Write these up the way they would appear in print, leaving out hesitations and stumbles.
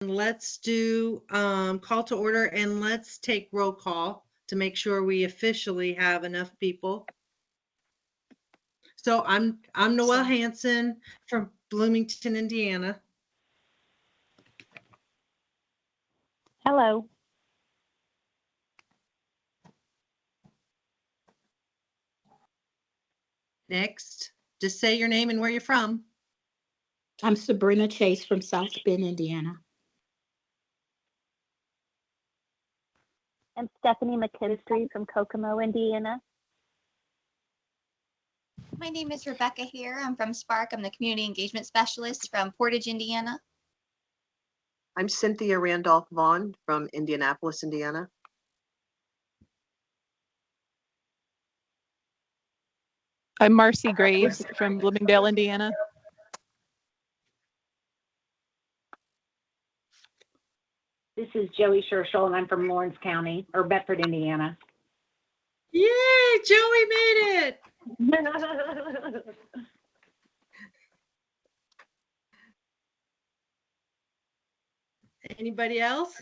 let's do call to order, and let's take roll call to make sure we officially have enough people. So I'm Noelle Hanson from Bloomington, Indiana. Hello. Next, just say your name and where you're from. I'm Sabrina Chase from South Bend, Indiana. I'm Stephanie McKinstry from Kokomo, Indiana. My name is Rebecca here. I'm from Spark. I'm the Community Engagement Specialist from Portage, Indiana. I'm Cynthia Randolph Vaughn from Indianapolis, Indiana. I'm Marcy Graves from Bloomingdale, Indiana. This is Joey Shershel, and I'm from Lawrence County, or Bedford, Indiana. Yay, Joey made it. Anybody else?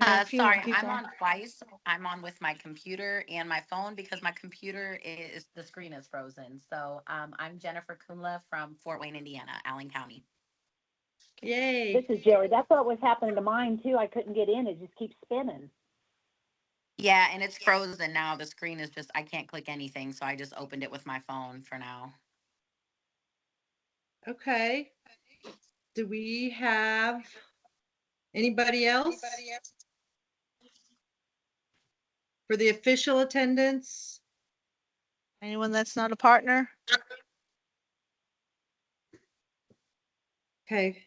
Sorry, I'm on twice. I'm on with my computer and my phone because my computer is, the screen is frozen. So I'm Jennifer Kumla from Fort Wayne, Indiana, Allen County. Yay. This is Jerry. That's what was happening to mine, too. I couldn't get in. It just keeps spinning. Yeah, and it's frozen now. The screen is just, I can't click anything. So I just opened it with my phone for now. Okay. Do we have anybody else for the official attendance? Anyone that's not a partner? Okay,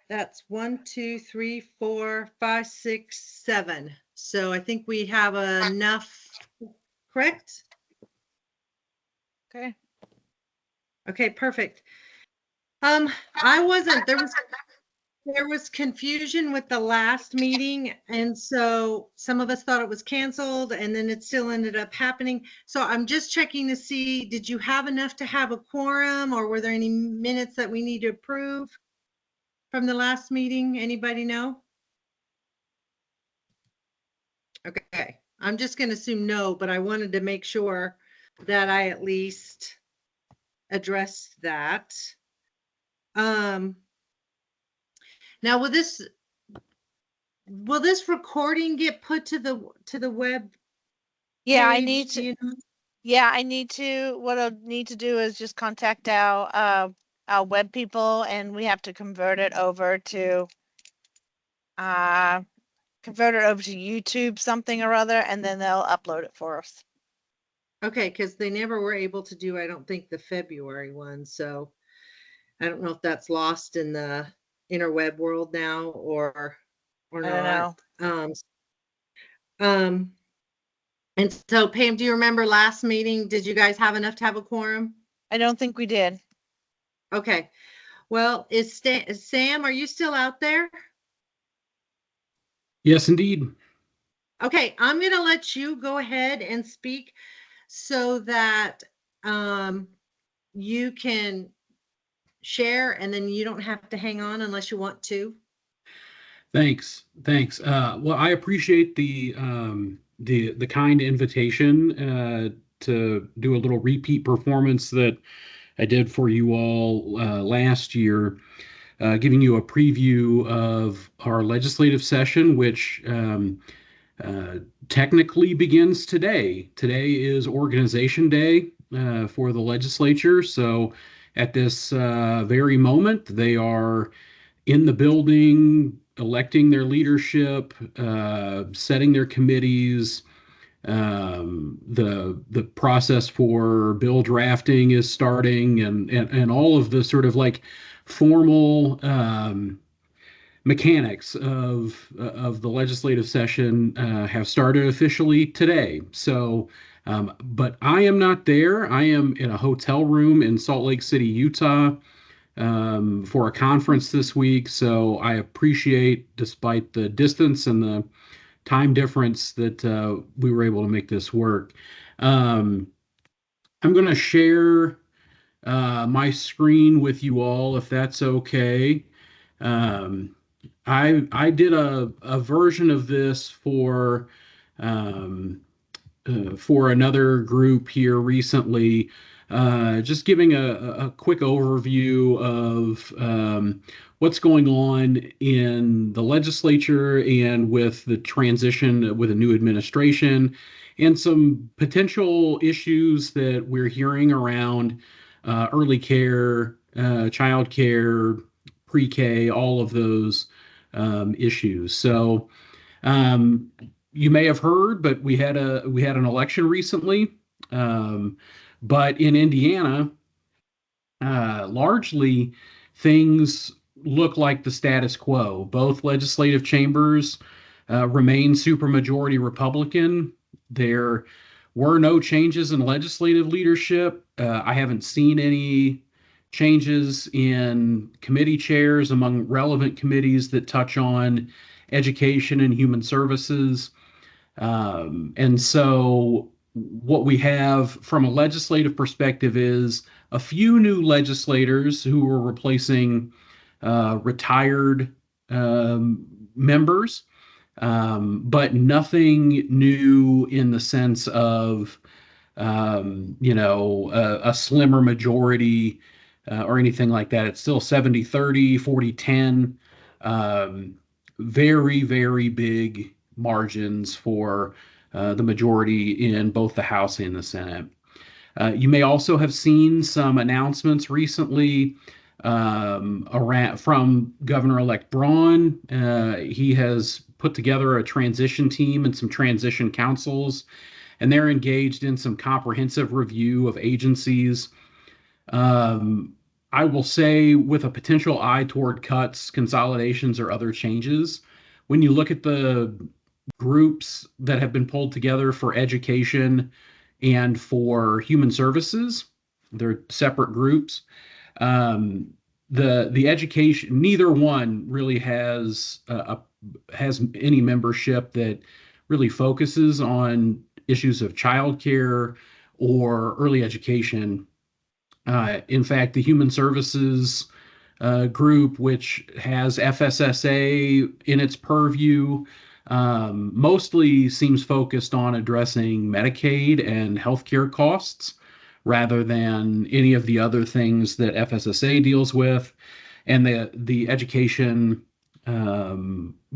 that's 1, 2, 3, 4, 5, 6, 7. So I think we have enough, correct? Okay. Okay, perfect. There was confusion with the last meeting, and so some of us thought it was canceled, and then it still ended up happening. So I'm just checking to see, did you have enough to have a quorum, or were there any minutes that we need to approve from the last meeting? Anybody know? Okay, I'm just going to assume no, but I wanted to make sure that I at least addressed that. Now, will this recording get put to the web? Yeah, I page? need Do you to. know? Yeah, I need to. What I'll need to do is just contact our web people, and we have to convert it over to YouTube something or other, and then they'll upload it for us. Okay, because they never were able to do, I don't think, the February one. So I don't know if that's lost in the interweb world now or I don't not. And so Pam, do you remember last meeting? Did you guys have enough to have a quorum? I don't think we did. Okay. Well, is Sam, are you still out there? Yes, indeed. Okay, I'm going to let you go ahead and speak so that you can share, and then you don't have to hang on unless you want to. Thanks. Well, I appreciate the kind invitation to do a little repeat performance that I did for you all last year, giving you a preview of our legislative session, which technically begins today. Today is Organization Day for the legislature. So at this very moment, they are in the building, electing their leadership, setting their committees. The process for bill drafting is starting, and all of the sort of like formal mechanics of the legislative session have started officially today. So, but I am not there. I am in a hotel room in Salt Lake City, Utah, for a conference this week. So I appreciate, despite the distance and the time difference, that we were able to make this work. I'm going to share my screen with you all, if that's okay. I did a version of this for another group here recently, just giving a quick overview of what's going on in the legislature and with the transition with a new administration, and some potential issues that we're hearing around early care, child care, pre-K, all of those issues. So you may have heard, but we had an election recently. But in Indiana, largely things look like the status quo. Both legislative chambers remain supermajority Republican. There were no changes in legislative leadership. I haven't seen any changes in committee chairs among relevant committees that touch on education and human services. And so what we have from a legislative perspective is a few new legislators who were replacing retired members, but nothing new in the sense of, a slimmer majority or anything like that. It's still 70-30, 40-10, very, very big margins for the majority in both the House and the Senate. You may also have seen some announcements recently from Governor-elect Braun. He has put together a transition team and some transition councils, and they're engaged in some comprehensive review of agencies. I will say, with a potential eye toward cuts, consolidations, or other changes, when you look at the groups that have been pulled together for education and for human services, they're separate groups. The education, neither one really has any membership that really focuses on issues of childcare or early education. In fact, the human services group, which has FSSA in its purview, mostly seems focused on addressing Medicaid and healthcare costs rather than any of the other things that FSSA deals with. And the education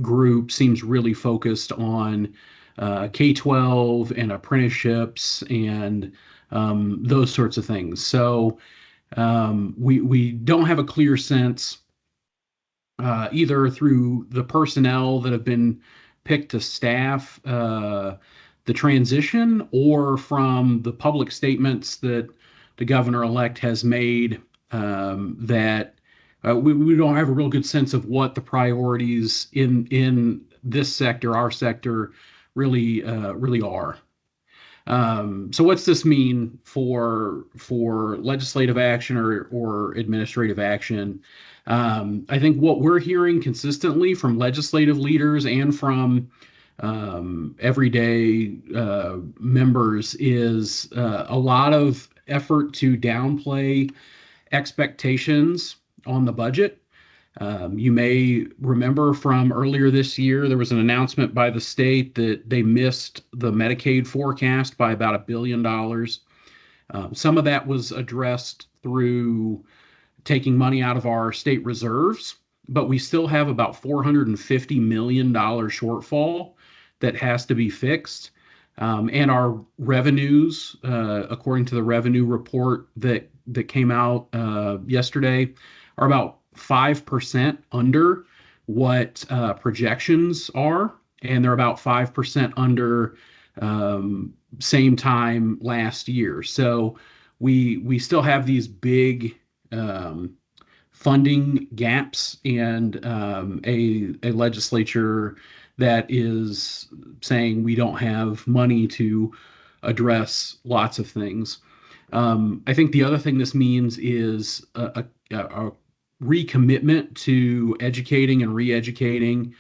group seems really focused on K-12 and apprenticeships and those sorts of things. So we don't have a clear sense either through the personnel that have been picked to staff the transition or from the public statements that the governor-elect has made, that we don't have a real good sense of what the priorities in this sector, our sector, really are. So what's this mean for legislative action or administrative action? I think what we're hearing consistently from legislative leaders and from everyday members is a lot of effort to downplay expectations on the budget. You may remember from earlier this year, there was an announcement by the state that they missed the Medicaid forecast by about $1 billion. Some of that was addressed through taking money out of our state reserves, but we still have about $450 million shortfall that has to be fixed. And our revenues, according to the revenue report that came out yesterday, are about 5% under what projections are, and they're about 5% under same time last year. So we still have these big funding gaps and a legislature that is saying we don't have money to address lots of things. I think the other thing this means is a recommitment to educating and re-educating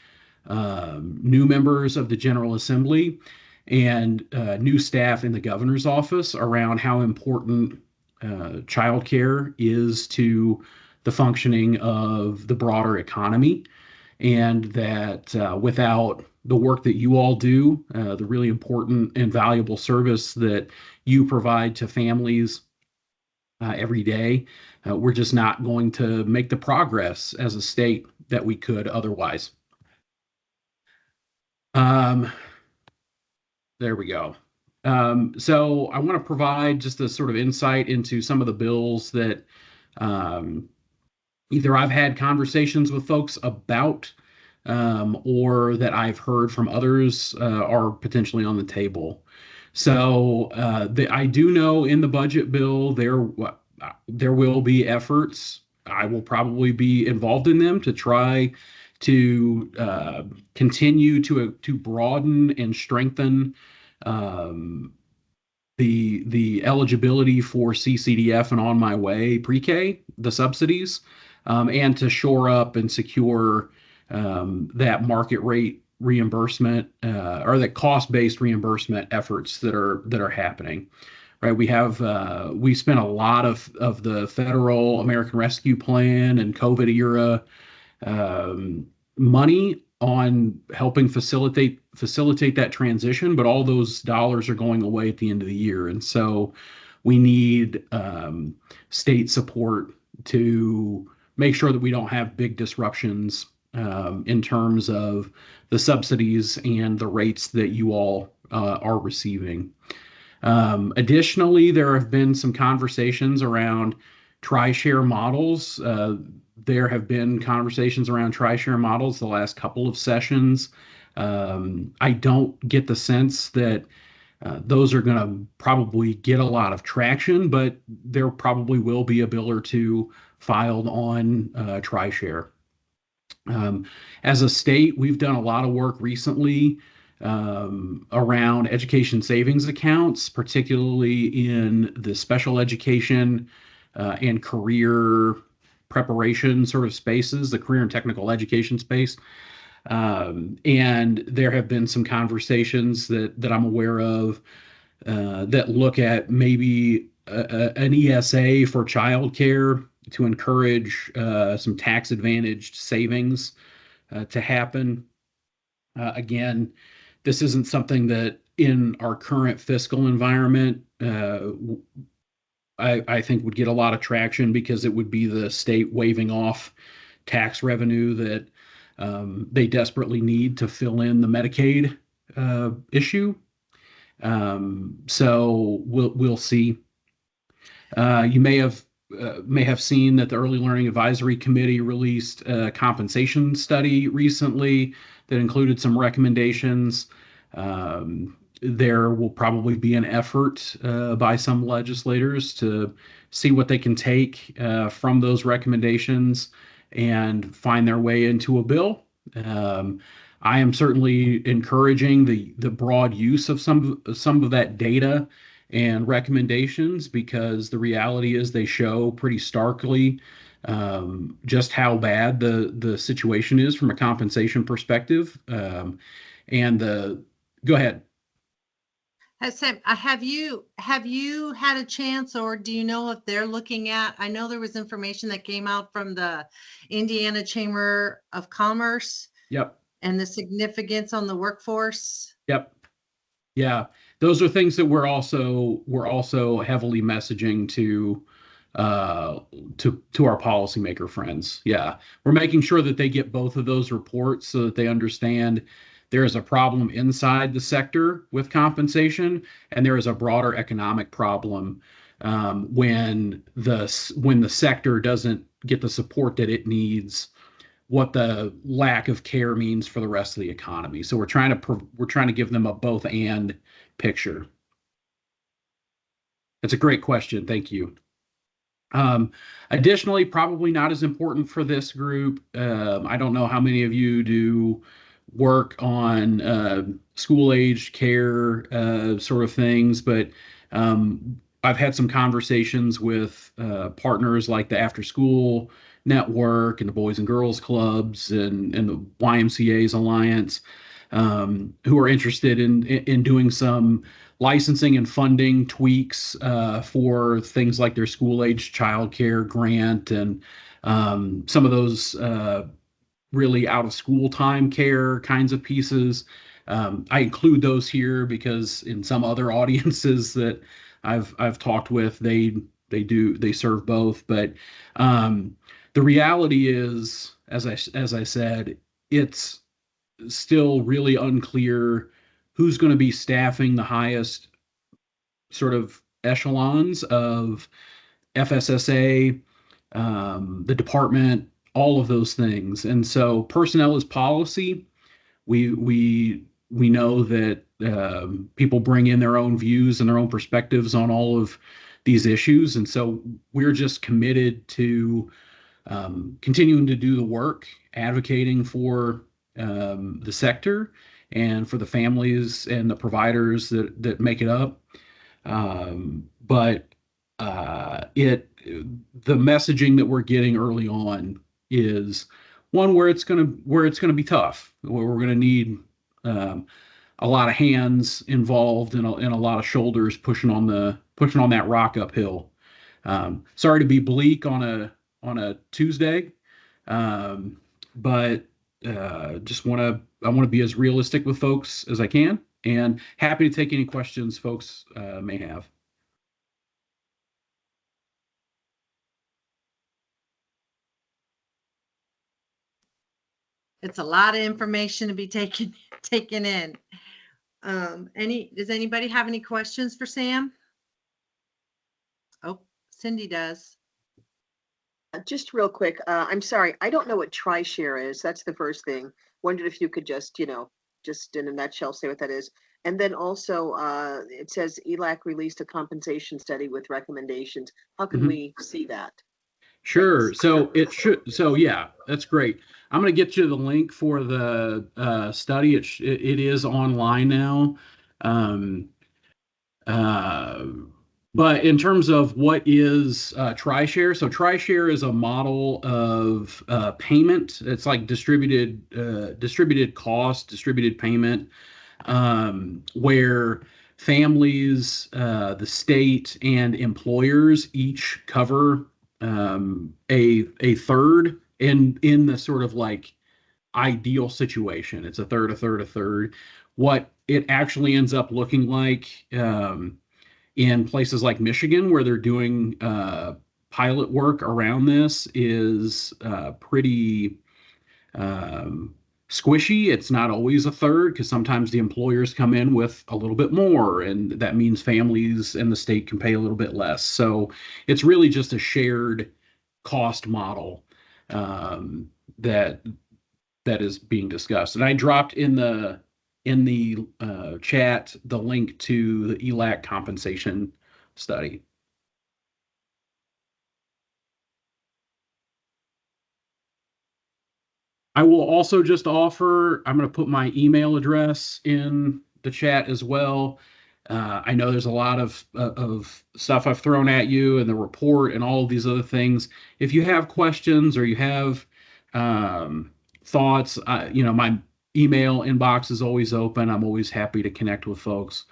new members of the General Assembly and new staff in the governor's office around how important childcare is to the functioning of the broader economy. and that without the work that you all do, the really important and valuable service that you provide to families every day, we're just not going to make the progress as a state that we could otherwise. There we go. So I want to provide just a sort of insight into some of the bills that either I've had conversations with folks about or that I've heard from others are potentially on the table. So I do know in the budget bill there will be efforts. I will probably be involved in them to try to continue to broaden and strengthen the eligibility for CCDF and On My Way pre-K, the subsidies, and to shore up and secure that market rate reimbursement or the cost-based reimbursement efforts that are happening. Right, we spent a lot of the federal American Rescue Plan and COVID era money on helping facilitate that transition, but all those dollars are going away at the end of the year, and so we need state support to make sure that we don't have big disruptions in terms of the subsidies and the rates that you all are receiving. Additionally, there have been some conversations around tri-share models. There have been conversations around tri-share models the last couple of sessions. I don't get the sense that those are going to probably get a lot of traction, but there probably will be a bill or two filed on tri-share. As a state, we've done a lot of work recently around education savings accounts, particularly in the special education and career preparation sort of spaces, the career and technical education space. And there have been some conversations that I'm aware of that look at maybe an ESA for childcare to encourage some tax advantaged savings to happen. Again, this isn't something that in our current fiscal environment, I think would get a lot of traction because it would be the state waving off tax revenue that they desperately need to fill in the Medicaid issue. So we'll see. You may have seen that the Early Learning Advisory Committee released a compensation study recently that included some recommendations. There will probably be an effort by some legislators to see what they can take from those recommendations and find their way into a bill. I am certainly encouraging the broad use of some of that data and recommendations because the reality is they show pretty starkly just how bad the situation is from a compensation perspective. Go ahead. Sam, have you had a chance, or do you know if they're looking at? I know there was information that came out from the Indiana Chamber of Commerce. Yep. And the significance on the workforce. Yep. Yeah, those are things that we're also heavily messaging to our policymaker friends. Yeah, we're making sure that they get both of those reports so that they understand there is a problem inside the sector with compensation, and there is a broader economic problem when the sector doesn't get the support that it needs, what the lack of care means for the rest of the economy. So we're trying to give them a both and picture. That's a great question. Thank you. Additionally, probably not as important for this group. I don't know how many of you do work on school-age care sort of things, but I've had some conversations with partners like the After School Network and the Boys and Girls Clubs and the YMCA's Alliance, who are interested in doing some licensing and funding tweaks for things like their school-age childcare grant and some of those really out of school time care kinds of pieces. I include those here because in some other audiences that I've talked with, they serve both. But the reality is, as I said, it's still really unclear who's going to be staffing the highest sort of echelons of FSSA, the department, all of those things. And so personnel is policy. We know that people bring in their own views and their own perspectives on all of these issues. And so we're just committed to continuing to do the work, advocating for the sector and for the families and the providers that make it up. But the messaging that we're getting early on is one where it's gonna be tough, where we're gonna need a lot of hands involved and a lot of shoulders pushing on that rock uphill. Sorry to be bleak on a Tuesday, but just I want to be as realistic with folks as I can, and happy to take any questions folks may have. It's a lot of information to be taken in. Does anybody have any questions for Sam? Oh, Cindy does. Just real quick, I'm sorry, I don't know what TriShare is. That's the first thing. Wondered if you could just in a nutshell say what that is. And then also, it says ELAC released a compensation study with recommendations. How can we see that? Sure. So yeah, that's great. I'm going to get you the link for the study. It is online now. But in terms of what is TriShare, so TriShare is a model of payment. It's like distributed cost, distributed payment, where families, the state, and employers each cover a third in the sort of like ideal situation. It's a third, a third, a third. What it actually ends up looking like in places like Michigan, where they're doing pilot work around this, is pretty squishy. It's not always a third, because sometimes the employers come in with a little bit more, and that means families and the state can pay a little bit less. So it's really just a shared cost model that is being discussed. And I dropped in the chat the link to the ELAC compensation study. I will also just offer, I'm going to put my email address in the chat as well. I know there's a lot of stuff I've thrown at you and the report and all of these other things. If you have questions or you have thoughts, my email inbox is always open. I'm always happy to connect with folks.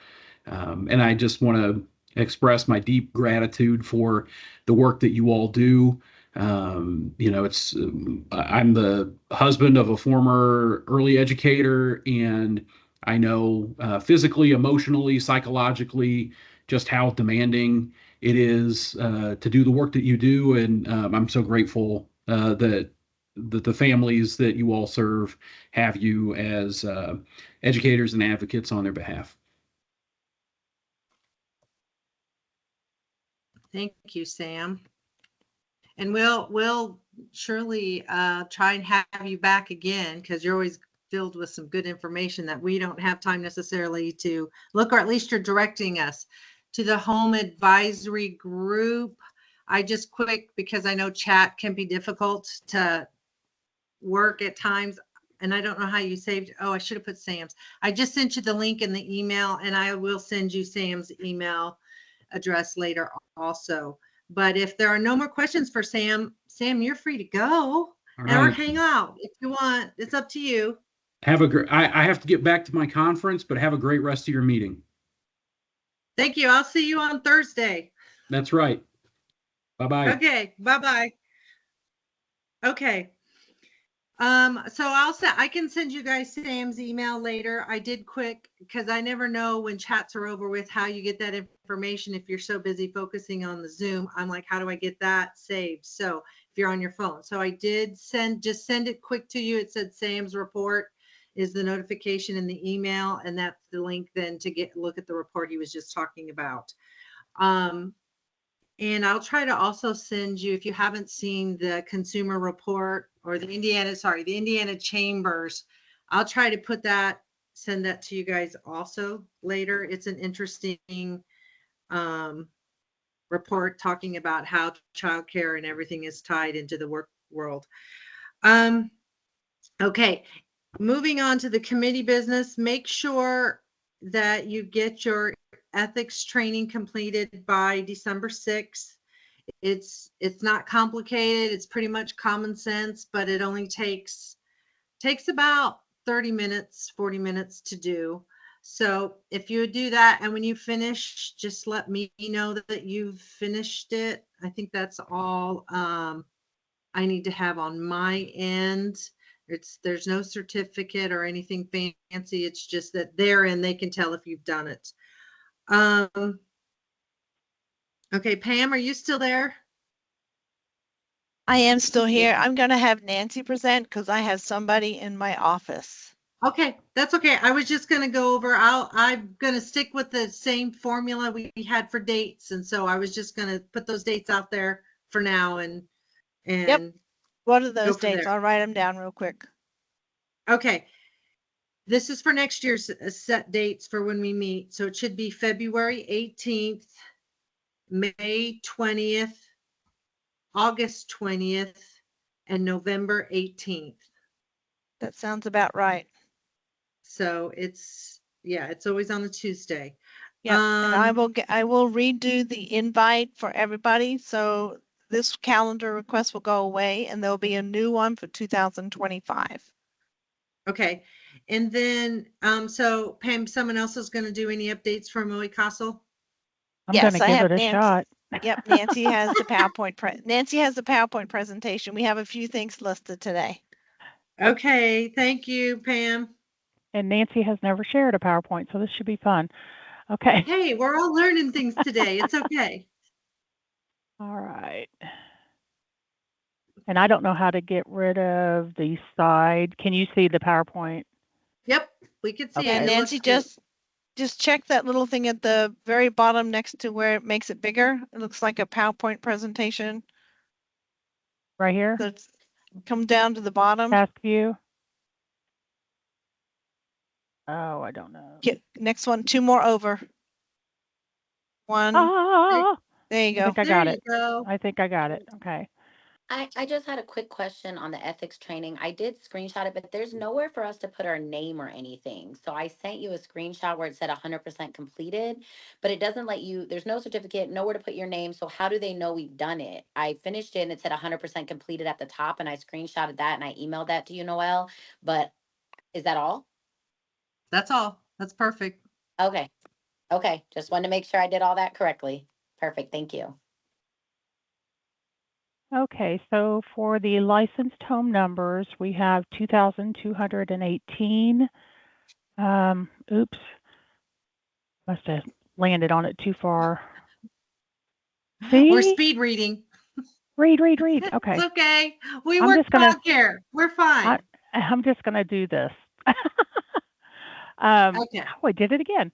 And I just want to express my deep gratitude for the work that you all do. I'm the husband of a former early educator, and I know physically, emotionally, psychologically, just how demanding it is to do the work that you do. And I'm so grateful that the families that you all serve have you as educators and advocates on their behalf. Thank you, Sam. And we'll surely try and have you back again, because you're always filled with some good information that we don't have time necessarily to look, or at least you're directing us to the home advisory group. I just quick, because I know chat can be difficult to work at times, and I don't know how you saved. Oh, I should have put Sam's. I just sent you the link in the email, and I will send you Sam's email address later also. But if there are no more questions for Sam, you're free to go or hang out if you want. It's up to you. Have a great. I have to get back to my conference, but have a great rest of your meeting. Thank you. I'll see you on Thursday. That's right. Bye-bye. Okay. Bye-bye. Okay. So I can send you guys Sam's email later. I did quick because I never know when chats are over with how you get that information. If you're so busy focusing on the Zoom, I'm like, how do I get that saved? So if you're on your phone, so I did just send it quick to you. It said Sam's report is the notification in the email, and that's the link then to look at the report he was just talking about. And I'll try to also send you, if you haven't seen the consumer report or the Indiana Chambers, I'll try to send that to you guys also later. It's an interesting report talking about how childcare and everything is tied into the work world. Okay, moving on to the committee business, make sure that you get your ethics training completed by December 6th. It's not complicated. It's pretty much common sense, but it only takes about 30 minutes, 40 minutes to do. So if you would do that, and when you finish, just let me know that you've finished it. I think that's all I need to have on my end. There's no certificate or anything fancy. It's just that therein they can tell if you've done it. Okay, Pam, are you still there? I am still here. I'm going to have Nancy present because I have somebody in my office. Okay, that's okay. I was just going to go over, I'm going to stick with the same formula we had for dates. And so I was just going to put those dates out there for now and Yep. What are those dates? there. I'll write them down real quick. Okay. This is for next year's set dates for when we meet. So it should be February 18th, May 20th, August 20th, and November 18th. That sounds about right. So it's always on a Tuesday. Yeah, and I will redo the invite for everybody. So this calendar request will go away and there'll be a new one for 2025. Okay. And then, so Pam, someone else is going to do any updates for Moe Castle? I'm going to give it a shot. Yep, Nancy has the PowerPoint presentation. We have a few things listed today. Okay, thank you, Pam. And Nancy has never shared a PowerPoint, so this should be fun. Okay. Hey, we're all learning things today. It's okay. All right. And I don't know how to get rid of the side. Can you see the PowerPoint? Yep, we can see it. And Nancy, just check that little thing at the very bottom next to where it makes it bigger. It looks like a PowerPoint presentation. Right here? Come down to the bottom. Task view. Oh, I don't know. Next one, 2 more over. 1. There you go. I think I got it. I think I got it. Okay. I just had a quick question on the ethics training. I did screenshot it, but there's nowhere for us to put our name or anything. So I sent you a screenshot where it said 100% completed, but it doesn't let you, there's no certificate, nowhere to put your name. So how do they know we've done it? I finished it and it said 100% completed at the top, and I screenshotted that and I emailed that to you, Noelle. But is that all? That's all. That's perfect. Okay. Okay. Just wanted to make sure I did all that correctly. Perfect. Thank you. Okay, so for the licensed home numbers, we have 2,218. Oops, must have landed on it too far. See? We're speed reading. Read. Okay. It's okay. We work out here. We're fine. I'm just going to do this. Okay. Oh, I did it again.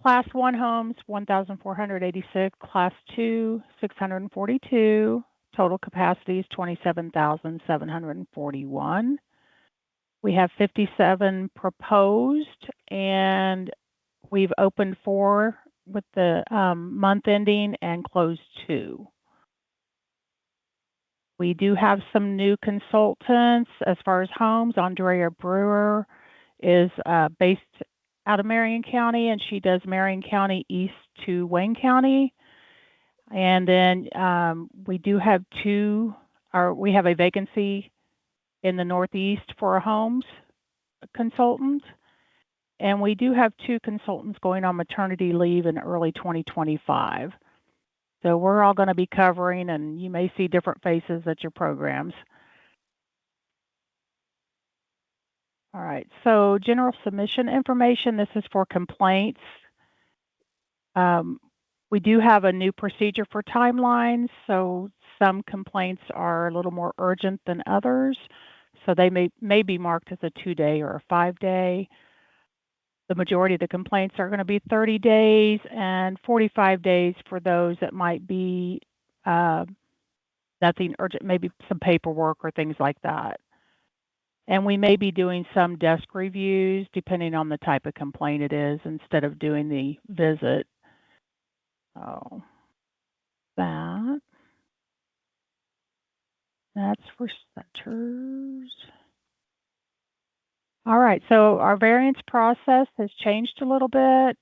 Class 1 homes, 1,486. Class 2, 642. Total capacity is 27,741. We have 57 proposed, and we've opened 4 with the month ending and closed 2. We do have some new consultants as far as homes. Andrea Brewer is based out of Marion County, and she does Marion County east to Wayne County. And then we do have we have a vacancy in the Northeast for a homes consultant. And we do have 2 consultants going on maternity leave in early 2025. So we're all going to be covering, and you may see different faces at your programs. All right, so general submission information, this is for complaints. We do have a new procedure for timelines, so some complaints are a little more urgent than others. So they may be marked as a 2-day or a 5-day. The majority of the complaints are going to be 30 days and 45 days for those that might be nothing urgent, maybe some paperwork or things like that. And we may be doing some desk reviews depending on the type of complaint it is instead of doing the visit. So that's for centers. All right, so our variance process has changed a little bit.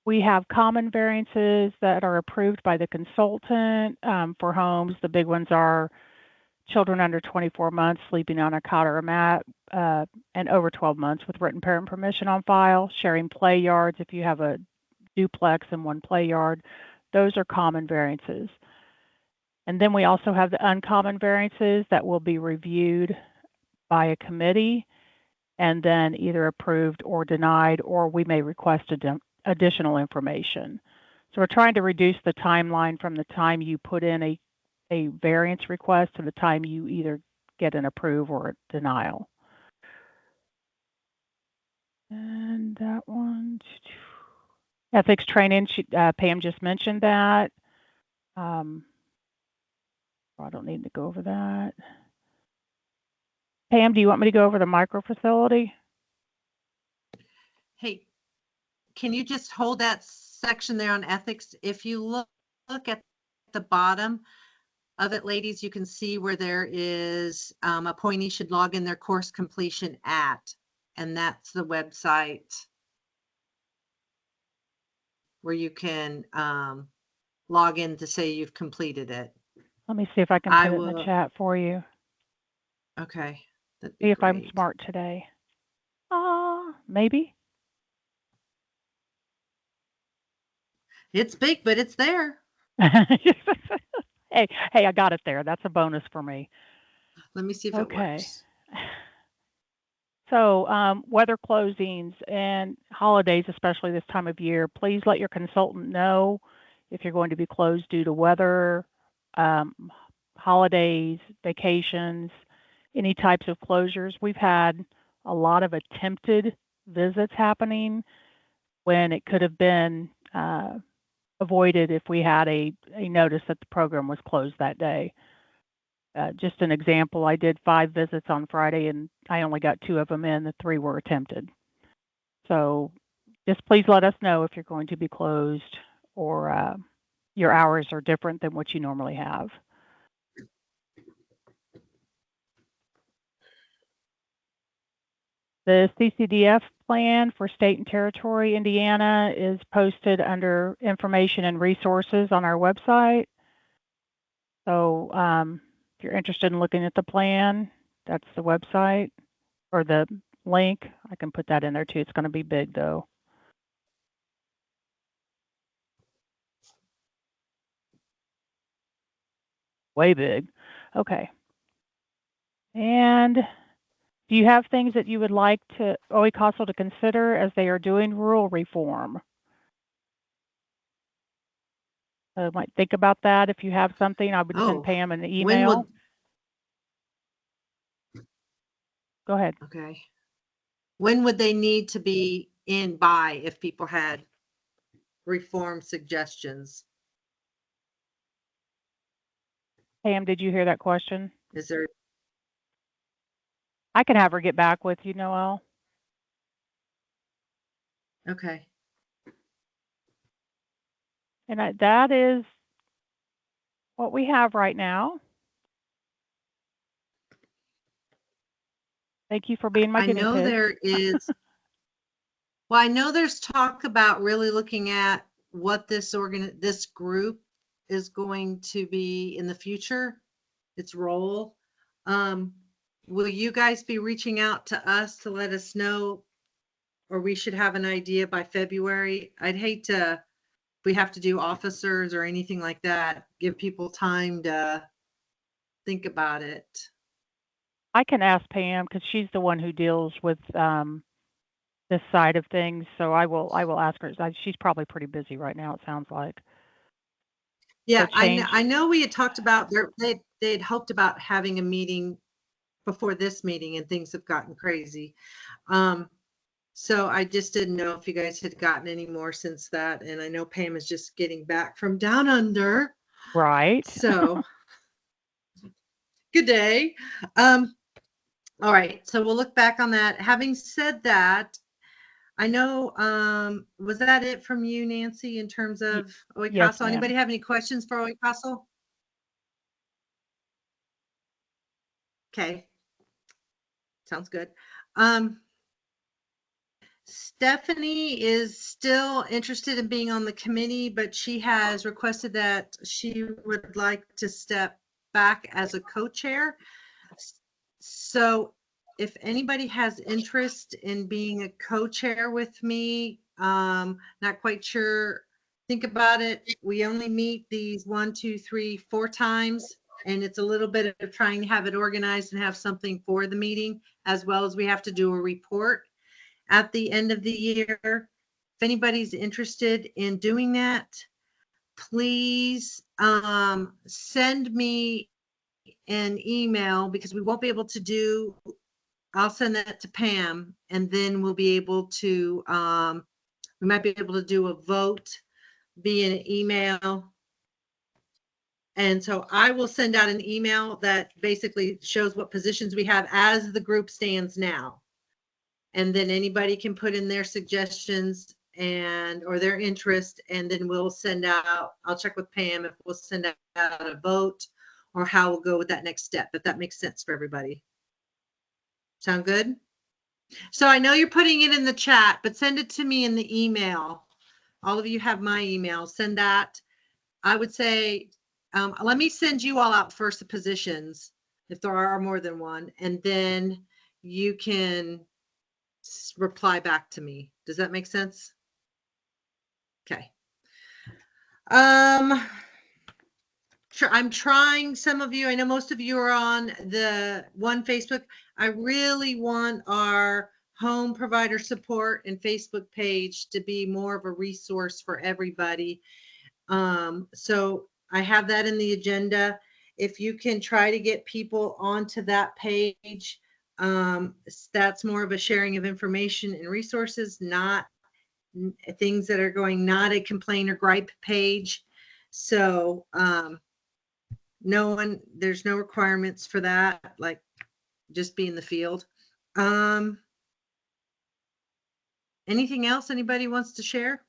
We have common variances that are approved by the consultant for homes. The big ones are children under 24 months sleeping on a cot or a mat, and over 12 months with written parent permission on file, sharing play yards if you have a duplex and one play yard. Those are common variances. And then we also have the uncommon variances that will be reviewed by a committee and then either approved or denied, or we may request additional information. So we're trying to reduce the timeline from the time you put in a variance request to the time you either get an approve or a denial. And that one, ethics training, Pam just mentioned that. I don't need to go over that. Pam, do you want me to go over the micro facility? Hey, can you just hold that section there on ethics? If you look at the bottom of it, ladies, you can see where there is appointee should log in their course completion at, and that's the website where you can log in to say you've completed it. Let me see if I can put it in the chat for you. Okay. See if I'm smart today. Maybe. It's big, but it's there. Hey, I got it there. That's a bonus for me. Let me see if it works. So weather closings and holidays, especially this time of year, please let your consultant know if you're going to be closed due to weather, holidays, vacations, any types of closures. We've had a lot of attempted visits happening when it could have been avoided if we had a notice that the program was closed that day. Just an example, I did 5 visits on Friday and I only got 2 of them in, the 3 were attempted. So just please let us know if you're going to be closed or your hours are different than what you normally have. The CCDF plan for state and territory Indiana is posted under information and resources on our website. So if you're interested in looking at the plan, that's the website or the link. I can put that in there too. It's going to be big though. Way big. Okay. And do you have things that you would like to OECOSL to consider as they are doing rural reform? Might think about that. If you have something, I would send Pam an email. Go ahead. Okay. When would they need to be in by if people had reform suggestions? Pam, did you hear that question? Is there? I can have her get back with you, Noelle. Okay. And that is what we have right now. Thank you for being my guinea pig. I know there is. Well, I know there's talk about really looking at what this group is going to be in the future, its role. Will you guys be reaching out to us to let us know, or we should have an idea by February? I'd hate to, if we have to do officers or anything like that, give people time to think about it. I can ask Pam because she's the one who deals with this side of things. So I will ask her. She's probably pretty busy right now, it sounds like. Yeah, change- I know we had talked about, they had hoped about having a meeting before this meeting and things have gotten crazy. So I just didn't know if you guys had gotten any more since that. And I know Pam is just getting back from down under. Right. So good day. All right, so we'll look back on that. Having said that, I know, was that it from you, Nancy, in terms of Oikos? yes, ma'am. Anybody have any questions for Oikos? Okay. Sounds good. Stephanie is still interested in being on the committee, but she has requested that she would like to step back as a co-chair. So if anybody has interest in being a co-chair with me, not quite sure, think about it. We only meet these 1, 2, 3, 4 times, and it's a little bit of trying to have it organized and have something for the meeting, as well as we have to do a report at the end of the year. If anybody's interested in doing that, please send me an email, because we won't be able to do, I'll send that to Pam, and then we'll be able to, we might be able to do a vote via an email. And so I will send out an email that basically shows what positions we have as the group stands now. And then anybody can put in their suggestions or their interest, and then we'll send out, I'll check with Pam if we'll send out a vote or how we'll go with that next step, if that makes sense for everybody. Sound good? So I know you're putting it in the chat, but send it to me in the email. All of you have my email. Send that. I would say, let me send you all out first the positions, if there are more than one, and then you can reply back to me. Does that make sense? Okay. Sure. I'm trying, some of you, I know most of you are on the one Facebook. I really want our home provider support and Facebook page to be more of a resource for everybody. So I have that in the agenda. If you can try to get people onto that page, that's more of a sharing of information and resources, not things that are going, not a complaint or gripe page. So there's no requirements for that, like just be in the field. Anything else anybody wants to share?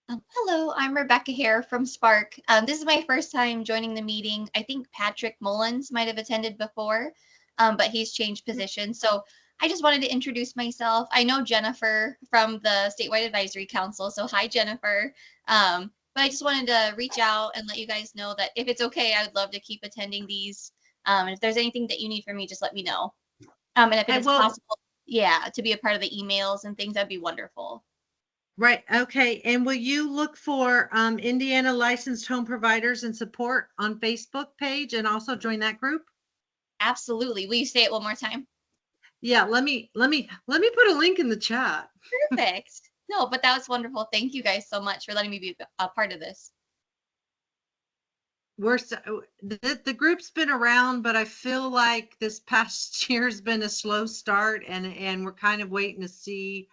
Hello, I'm Rebecca here from Spark. This is my first time joining the meeting. I think Patrick Mullins might have attended before, but he's changed positions. So I just wanted to introduce myself. I know Jennifer from the Statewide Advisory Council. So hi, Jennifer. But I just wanted to reach out and let you guys know that if it's okay, I would love to keep attending these. And if there's anything that you need from me, just let me know. And if it's possible, to be a part of the emails and things, that'd be wonderful. Right. Okay. And will you look for Indiana licensed home providers and support on Facebook page and also join that group? Absolutely. Will you say it one more time? Yeah. Let me put a link in the chat. Perfect. No, but that was wonderful. Thank you guys so much for letting me be a part of this. The group's been around, but I feel like this past year has been a slow start, and we're kind of waiting to see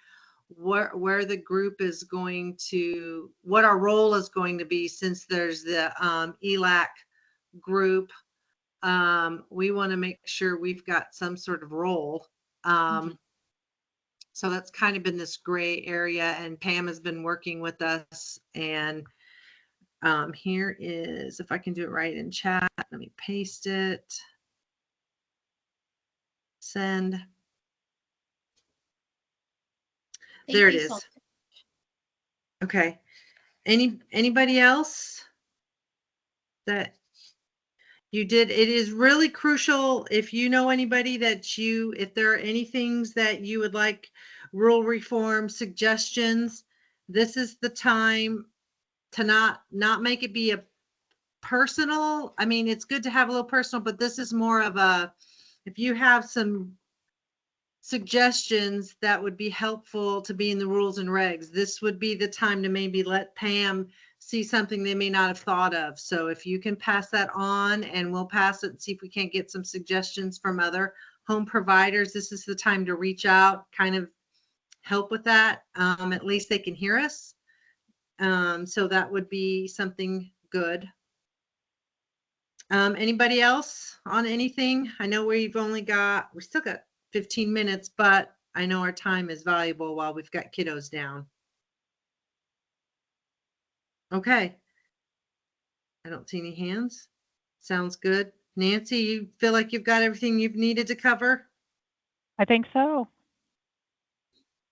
where the group is going to, what our role is going to be, since there's the ELAC group. We want to make sure we've got some sort of role. So that's kind of been this gray area, and Pam has been working with us. And here is, if I can do it right in chat, let me paste it. Send. There it is. Okay. Anybody else that you did? It is really crucial, if you know anybody that if there are any things that you would like rule reform suggestions, this is the time to not make it be a personal. I mean, it's good to have a little personal, but this is more of a, if you have some suggestions that would be helpful to be in the rules and regs, this would be the time to maybe let Pam see something they may not have thought of. So if you can pass that on, and we'll pass it and see if we can't get some suggestions from other home providers, this is the time to reach out, kind of help with that. At least they can hear us. So that would be something good. Anybody else on anything? I know we still got 15 minutes, but I know our time is valuable while we've got kiddos down. Okay. I don't see any hands. Sounds good. Nancy, you feel like you've got everything you've needed to cover? I think so.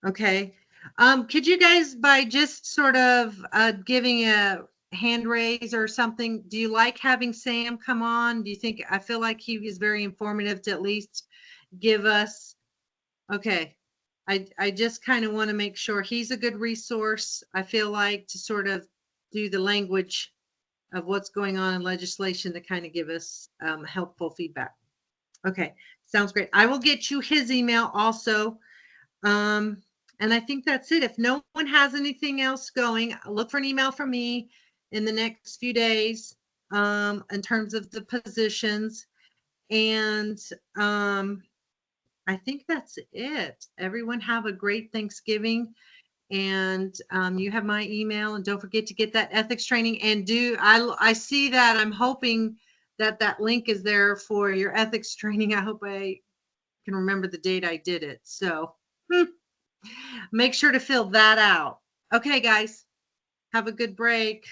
Okay. Could you guys, by just sort of giving a hand raise or something, do you like having Sam come on? Do you think, I feel like he is very informative to at least give us, okay. I just kind of want to make sure he's a good resource. I feel like to sort of do the language of what's going on in legislation to kind of give us helpful feedback. Okay, sounds great. I will get you his email also. And I think that's it. If no one has anything else going, look for an email from me in the next few days in terms of the positions. And I think that's it. Everyone have a great Thanksgiving. And you have my email, and don't forget to get that ethics training. And I see that, I'm hoping that that link is there for your ethics training. I hope I can remember the date I did it. So make sure to fill that out. Okay, guys, have a good break.